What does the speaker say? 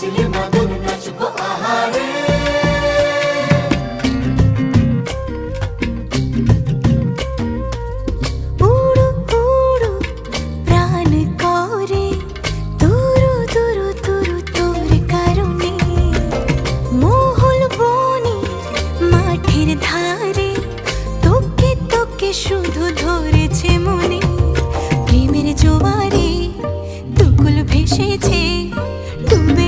বাজলে মাদল নাচবো আহারে। উড়ু উড়ু প্রাণ করে তুরু তুরু তুরু তোর কারণে, মহল বনে মাঠের ধারে তোকে তোকে শুধু ধরেছে মনে। প্রেমের জোয়ারে দুকুল ভেসেছে ডুবে